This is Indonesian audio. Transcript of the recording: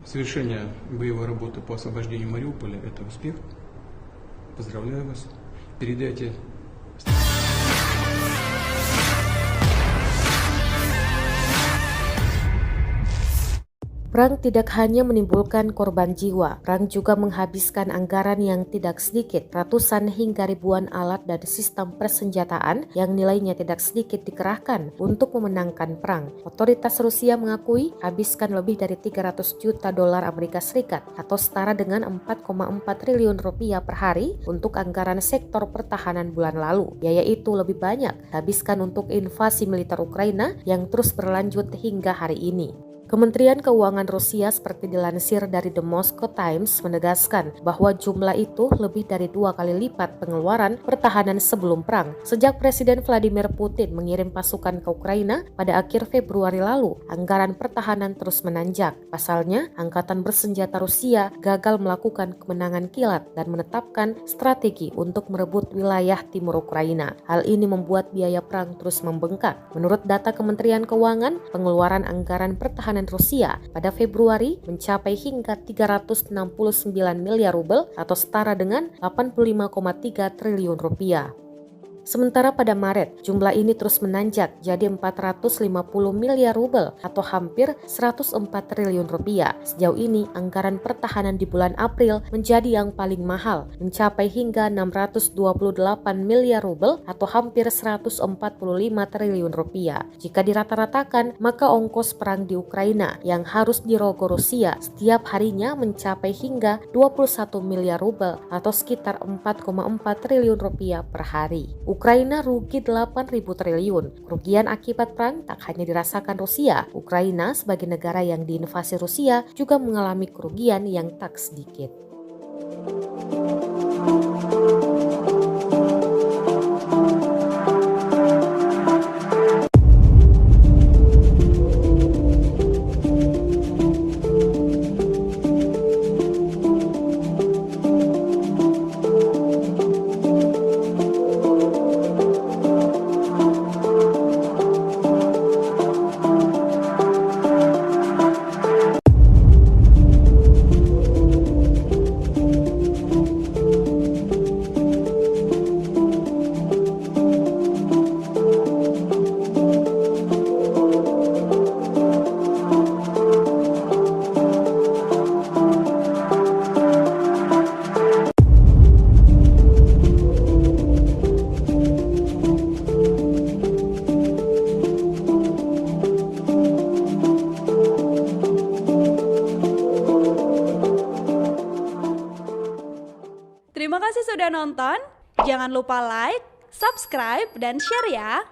Совершение боевой работы по освобождению Мариуполя – это успех. Поздравляю вас. Передайте. Perang tidak hanya menimbulkan korban jiwa, perang juga menghabiskan anggaran yang tidak sedikit, ratusan hingga ribuan alat dan sistem persenjataan yang nilainya tidak sedikit dikerahkan untuk memenangkan perang. Otoritas Rusia mengakui habiskan lebih dari 300 juta dolar Amerika Serikat atau setara dengan 4,4 triliun rupiah per hari untuk anggaran sektor pertahanan bulan lalu. Biaya itu lebih banyak habiskan untuk invasi militer Ukraina yang terus berlanjut hingga hari ini. Kementerian Keuangan Rusia seperti dilansir dari The Moscow Times menegaskan bahwa jumlah itu lebih dari 2 kali lipat pengeluaran pertahanan sebelum perang. Sejak Presiden Vladimir Putin mengirim pasukan ke Ukraina pada akhir Februari lalu, anggaran pertahanan terus menanjak. Pasalnya, angkatan bersenjata Rusia gagal melakukan kemenangan kilat dan menetapkan strategi untuk merebut wilayah timur Ukraina. Hal ini membuat biaya perang terus membengkak. Menurut data Kementerian Keuangan, pengeluaran anggaran pertahanan Rusia pada Februari mencapai hingga 369 miliar rubel atau setara dengan 85,3 triliun rupiah. Sementara pada Maret, jumlah ini terus menanjak jadi 450 miliar rubel atau hampir 104 triliun rupiah. Sejauh ini, anggaran pertahanan di bulan April menjadi yang paling mahal, mencapai hingga 628 miliar rubel atau hampir 145 triliun rupiah. Jika dirata-ratakan, maka ongkos perang di Ukraina yang harus dirogoh Rusia setiap harinya mencapai hingga 21 miliar rubel atau sekitar 4,4 triliun rupiah per hari. Ukraina rugi 8.000 triliun. Kerugian akibat perang tak hanya dirasakan Rusia. Ukraina sebagai negara yang diinvasi Rusia juga mengalami kerugian yang tak sedikit. Terima kasih sudah nonton. Jangan lupa like, subscribe, dan share ya.